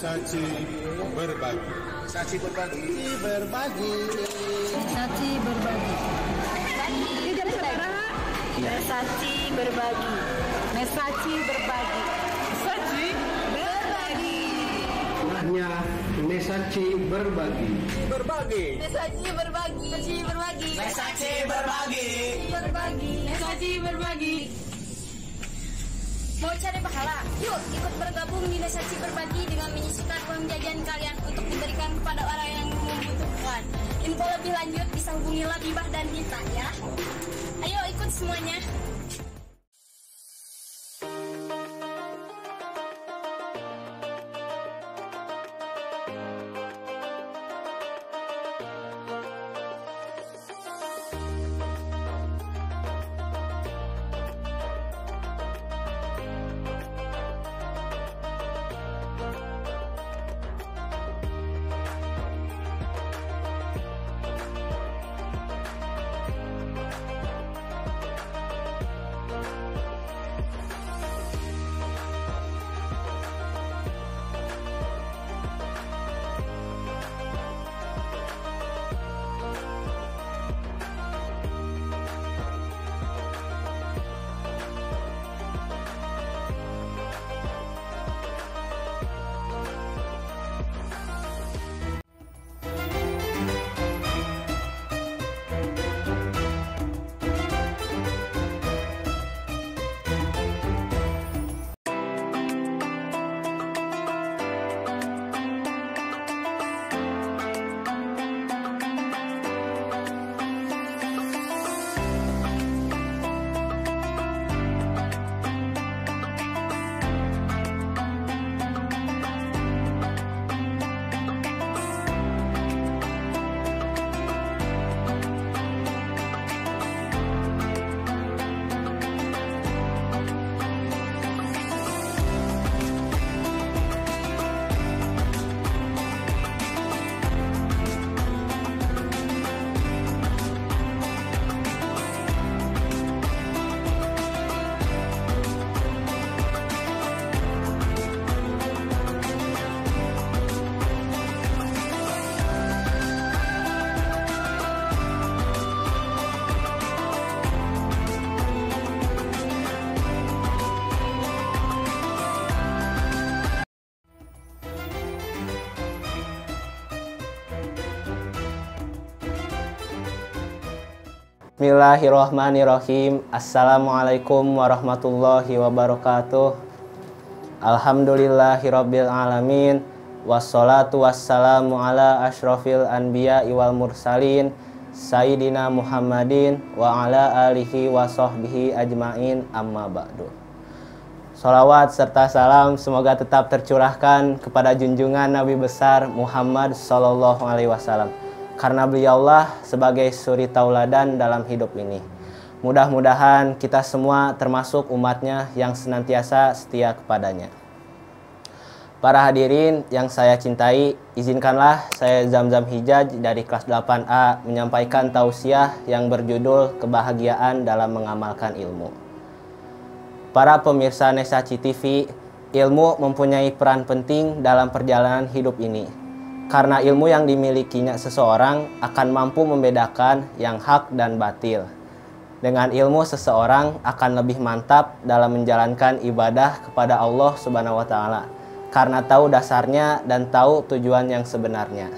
Saci berbagi. Saci berbagi. Berbagi. Saci berbagi. Saci berbagi. Saci berbagi. Saci berbagi. Hanya Nesaci berbagi. Berbagi. Saci berbagi. Saci berbagi. Saci berbagi. Berbagi. Saci berbagi. Mau cari pahala? Yuk ikut bergabung di Saci berbagi dengan menyisihkan uang jajan kalian untuk diberikan kepada orang yang membutuhkan. Info lebih lanjut bisa hubungi Labibah dan Dita ya. Ayo ikut semuanya. Bismillahirrahmanirrahim. Assalamualaikum warahmatullahi wabarakatuh. Alhamdulillahirabbil alamin. Wassalatu wassalamu ala asyrofil anbiya wal mursalin Sayyidina Muhammadin wa ala alihi wa sahbihi ajmain, amma ba'du. Salawat serta salam semoga tetap tercurahkan kepada junjungan Nabi besar Muhammad sallallahu alaihi wasallam, karena beliaulah sebagai suri tauladan dalam hidup ini. Mudah-mudahan kita semua termasuk umatnya yang senantiasa setia kepadanya. Para hadirin yang saya cintai, izinkanlah saya Zamzam Hijaj dari kelas 8A menyampaikan tausiah yang berjudul Kebahagiaan dalam Mengamalkan Ilmu. Para pemirsa Nesaci TV, ilmu mempunyai peran penting dalam perjalanan hidup ini. Karena ilmu yang dimilikinya seseorang akan mampu membedakan yang hak dan batil. Dengan ilmu seseorang akan lebih mantap dalam menjalankan ibadah kepada Allah Subhanahu wa taala, karena tahu dasarnya dan tahu tujuan yang sebenarnya.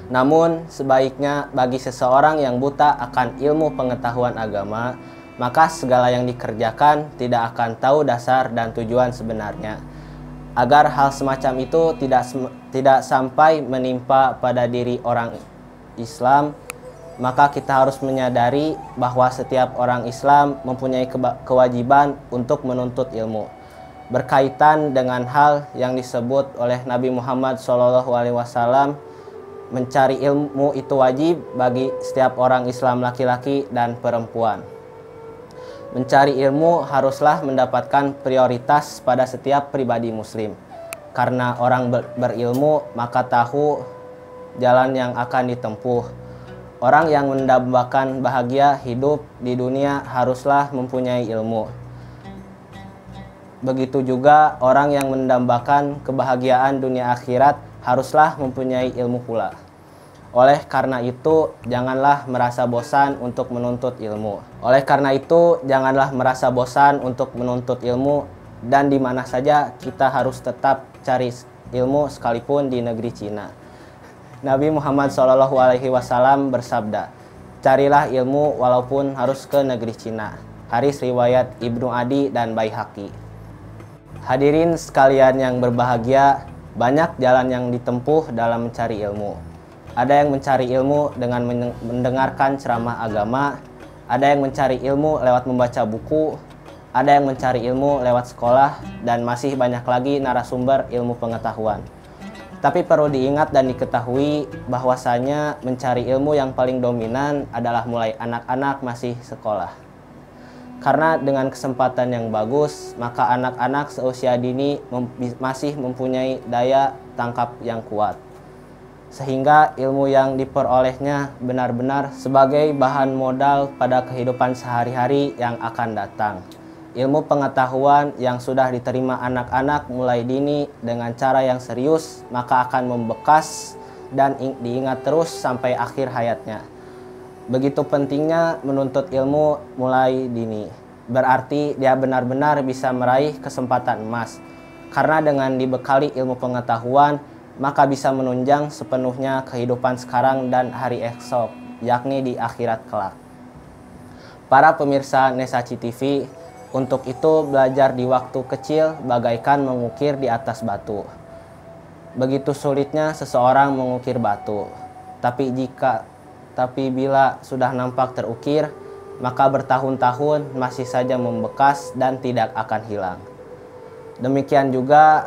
Namun sebaiknya bagi seseorang yang buta akan ilmu pengetahuan agama, maka segala yang dikerjakan tidak akan tahu dasar dan tujuan sebenarnya. Agar hal semacam itu tidak sampai menimpa pada diri orang Islam, maka kita harus menyadari bahwa setiap orang Islam mempunyai kewajiban untuk menuntut ilmu. Berkaitan dengan hal yang disebut oleh Nabi Muhammad SAW, mencari ilmu itu wajib bagi setiap orang Islam laki-laki dan perempuan. Mencari ilmu haruslah mendapatkan prioritas pada setiap pribadi muslim. Karena orang berilmu maka tahu jalan yang akan ditempuh. Orang yang mendambakan bahagia hidup di dunia haruslah mempunyai ilmu. Begitu juga orang yang mendambakan kebahagiaan dunia akhirat haruslah mempunyai ilmu pula. Oleh karena itu, janganlah merasa bosan untuk menuntut ilmu. Dan di mana saja kita harus tetap cari ilmu sekalipun di negeri Cina. Nabi Muhammad SAW bersabda, "Carilah ilmu walaupun harus ke negeri Cina." Hadis riwayat Ibnu Adi dan Baihaqi. Hadirin sekalian yang berbahagia, banyak jalan yang ditempuh dalam mencari ilmu. Ada yang mencari ilmu dengan mendengarkan ceramah agama, ada yang mencari ilmu lewat membaca buku, ada yang mencari ilmu lewat sekolah, dan masih banyak lagi narasumber ilmu pengetahuan. Tapi perlu diingat dan diketahui bahwasanya mencari ilmu yang paling dominan adalah mulai anak-anak masih sekolah. Karena dengan kesempatan yang bagus, maka anak-anak seusia dini masih mempunyai daya tangkap yang kuat. Sehingga ilmu yang diperolehnya benar-benar sebagai bahan modal pada kehidupan sehari-hari yang akan datang. Ilmu pengetahuan yang sudah diterima anak-anak mulai dini dengan cara yang serius, maka akan membekas dan diingat terus sampai akhir hayatnya. Begitu pentingnya menuntut ilmu mulai dini. Berarti dia benar-benar bisa meraih kesempatan emas. Karena dengan dibekali ilmu pengetahuan, maka bisa menunjang sepenuhnya kehidupan sekarang dan hari esok, yakni di akhirat kelak. Para pemirsa Nesachi TV, untuk itu belajar di waktu kecil bagaikan mengukir di atas batu. Begitu sulitnya seseorang mengukir batu. Tapi bila sudah nampak terukir, maka bertahun-tahun masih saja membekas dan tidak akan hilang. Demikian juga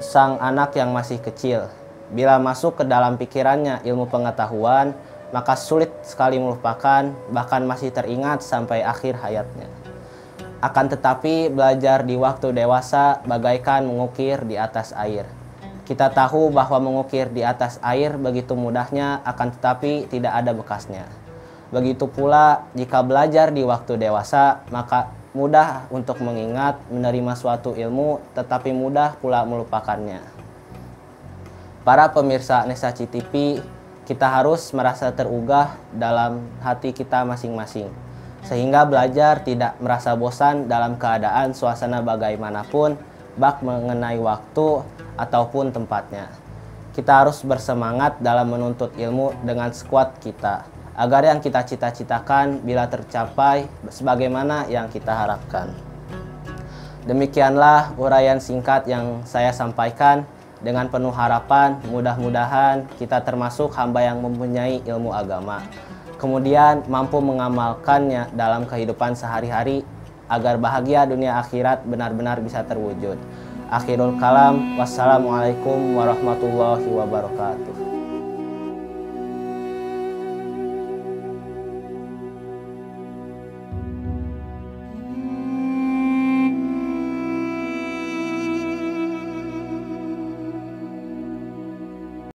sang anak yang masih kecil. Bila masuk ke dalam pikirannya ilmu pengetahuan, maka sulit sekali melupakan, bahkan masih teringat sampai akhir hayatnya. Akan tetapi belajar di waktu dewasa bagaikan mengukir di atas air. Kita tahu bahwa mengukir di atas air begitu mudahnya, akan tetapi tidak ada bekasnya. Begitu pula jika belajar di waktu dewasa, maka mudah untuk mengingat, menerima suatu ilmu, tetapi mudah pula melupakannya. Para pemirsa Nesachi TV, kita harus merasa terugah dalam hati kita masing-masing, sehingga belajar tidak merasa bosan dalam keadaan suasana bagaimanapun, baik mengenai waktu ataupun tempatnya. Kita harus bersemangat dalam menuntut ilmu dengan sekuat kita, agar yang kita cita-citakan bila tercapai sebagaimana yang kita harapkan. Demikianlah uraian singkat yang saya sampaikan. Dengan penuh harapan, mudah-mudahan kita termasuk hamba yang mempunyai ilmu agama, kemudian mampu mengamalkannya dalam kehidupan sehari-hari agar bahagia dunia akhirat benar-benar bisa terwujud. Akhirul kalam, wassalamualaikum warahmatullahi wabarakatuh.